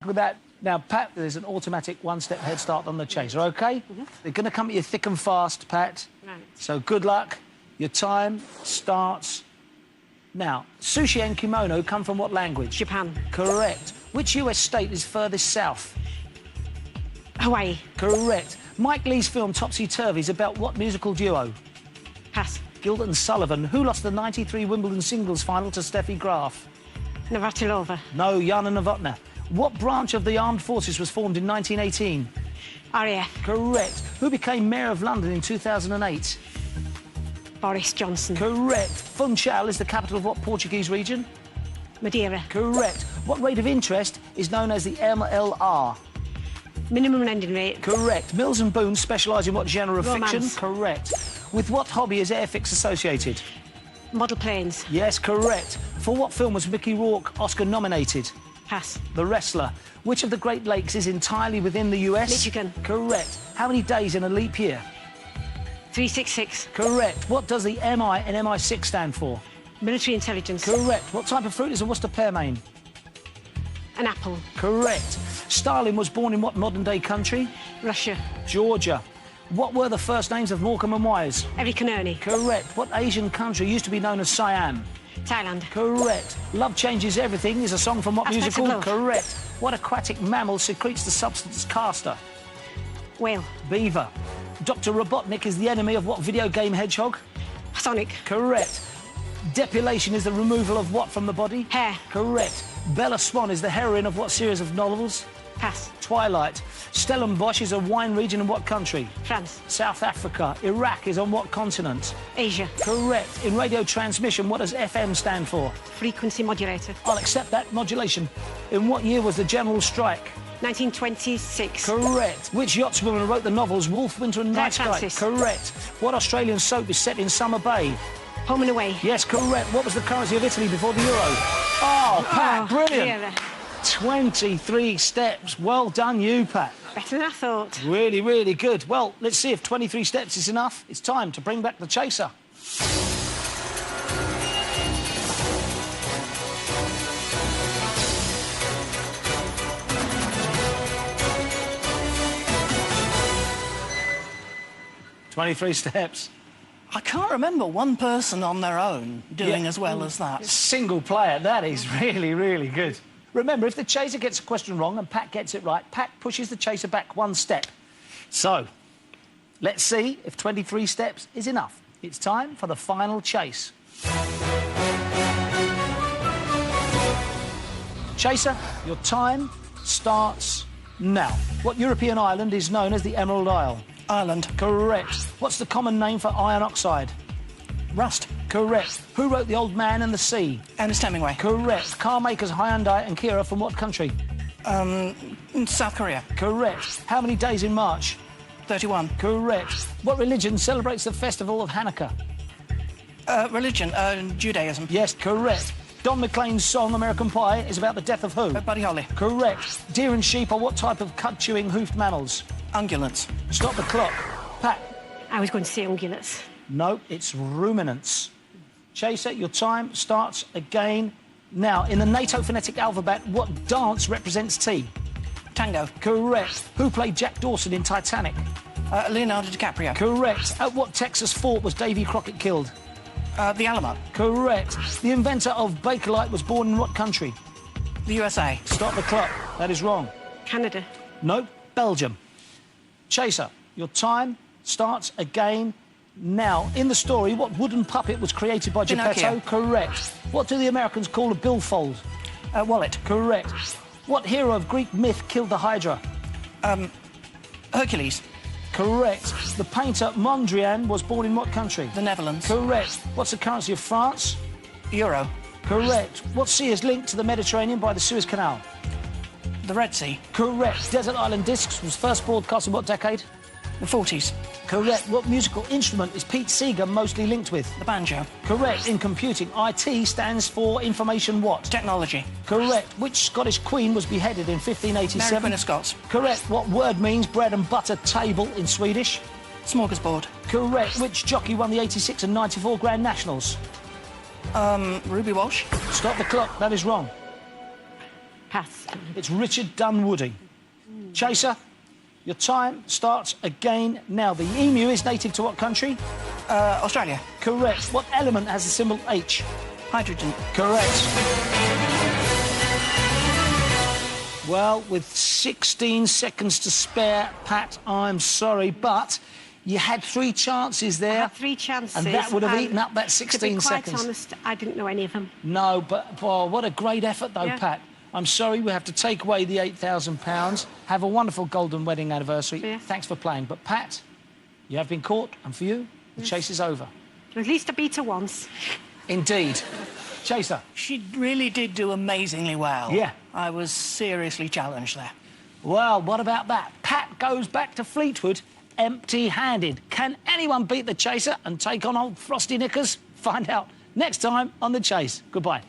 with that. Now, Pat, there's an automatic one-step head start on the chaser, OK? They're going to come at you thick and fast, Pat. Right. So good luck. Your time starts now. Sushi and kimono come from what language? Japan. Correct. Which US state is furthest south? Hawaii. Correct. Mike Leigh's film Topsy-Turvy is about what musical duo? Pass. Gilbert and Sullivan. Who lost the '93 Wimbledon singles final to Steffi Graf? Navratilova. No, Jana Novotná. What branch of the armed forces was formed in 1918? RAF. Correct. Who became mayor of London in 2008? Boris Johnson. Correct. Funchal is the capital of what Portuguese region? Madeira. Correct. What rate of interest is known as the MLR? Minimum lending rate. Correct. Mills and Boon specialise in what genre of Romance. fiction? Correct. With what hobby is Airfix associated? Model planes. Yes, correct. For what film was Mickey Rourke Oscar nominated? Pass. The Wrestler. Which of the Great Lakes is entirely within the US? Michigan. Correct. How many days in a leap year? 366. Correct. What does the MI and MI6 stand for? Military intelligence. Correct. What type of fruit is a Worcester pearmain? An apple. Correct. Stalin was born in what modern-day country? Russia. Georgia. What were the first names of Morecambe and Wise? Eric Kanoni. Correct. What Asian country used to be known as Siam? Thailand. Correct. Love Changes Everything is a song from what Aspects musical? of Love. Correct. What aquatic mammal secretes the substance castor? Whale. Beaver. Dr. Robotnik is the enemy of what video game hedgehog? Sonic. Correct. Depilation is the removal of what from the body? Hair. Correct. Bella Swan is the heroine of what series of novels? Pass. Twilight. Stellenbosch is a wine region in what country? France. South Africa. Iraq is on what continent? Asia. Correct. In radio transmission, what does FM stand for? Frequency modulator. I'll accept that. Modulation. In what year was the general strike? 1926. Correct. Which yachtswoman wrote the novels Wolf, Winter and Night Sky? Francis. Correct. What Australian soap is set in Summer Bay? Home and away. Yes, correct. What was the currency of Italy before the euro? Oh, Pat, brilliant. Yeah, 23 steps. Well done, you, Pat. better than I thought. Really, really good. Well, let's see if 23 steps is enough. It's time to bring back the chaser. "23 steps. I can't remember one person on their own doing as well as that. Single player, that is really, really good. Remember, if the chaser gets a question wrong and Pat gets it right, Pat pushes the chaser back one step. So, let's see if 23 steps is enough. It's time for the final chase. Chaser, your time starts now. What European island is known as the Emerald Isle? Ireland. Correct. What's the common name for iron oxide? Rust. Correct. Who wrote The Old Man and the Sea? Ernest Hemingway. Correct. Car makers Hyundai and Kia are from what country? South Korea. Correct. How many days in March? 31. Correct. What religion celebrates the festival of Hanukkah? Religion. Judaism. Yes, correct. Don McLean's song American Pie is about the death of who? Buddy Holly. Correct. Deer and sheep are what type of cud-chewing hoofed mammals? Ungulates. Stop the clock. Pat. I was going to say ungulates. No, it's ruminants. Chaser, your time starts again now. In the NATO phonetic alphabet, what dance represents T? Tango. Correct. Who played Jack Dawson in Titanic? Leonardo DiCaprio. Correct. At what Texas fort was Davy Crockett killed? The Alamo. Correct. The inventor of Bakelite was born in what country? The USA. Stop the clock. That is wrong. Canada. No, Belgium. Chaser, your time starts again now. In the story, what wooden puppet was created by Geppetto? Pinocchio. Correct. What do the Americans call a billfold? Wallet. Correct. What hero of Greek myth killed the Hydra? Hercules. Correct. The painter Mondrian was born in what country? The Netherlands. Correct. What's the currency of France? Euro. Correct. What sea is linked to the Mediterranean by the Suez Canal? The Red Sea. Correct. Desert Island Discs was first broadcast in what decade? The 40s. Correct. What musical instrument is Pete Seeger mostly linked with? The banjo. Correct. In computing, IT stands for information what? Technology. Correct. Which Scottish queen was beheaded in 1587? Mary Queen of Scots. Correct. What word means bread and butter table in Swedish? Smorgasbord. Correct. Which jockey won the 86 and 94 Grand Nationals? Ruby Walsh. Stop the clock. That is wrong. Pass. It's Richard Dunwoody. Chaser, your time starts again now. The emu is native to what country? Australia. Correct. What element has the symbol H? Hydrogen. Correct. Well, with 16 seconds to spare, Pat, I'm sorry, but you had 3 chances there. I had 3 chances. And that would have and eaten up that 16 to be quite seconds. honest, I didn't know any of them. No, but oh, what a great effort, though, Yeah. Pat. I'm sorry we have to take away the £8,000. Have a wonderful golden wedding anniversary. Yeah. Thanks for playing. But, Pat, you have been caught, and for you, the chase is over. At least I beat her once. Indeed. Chaser. She really did do amazingly well. Yeah. I was seriously challenged there. Well, what about that? Pat goes back to Fleetwood empty-handed. Can anyone beat the Chaser and take on old Frosty Knickers? Find out next time on The Chase. Goodbye.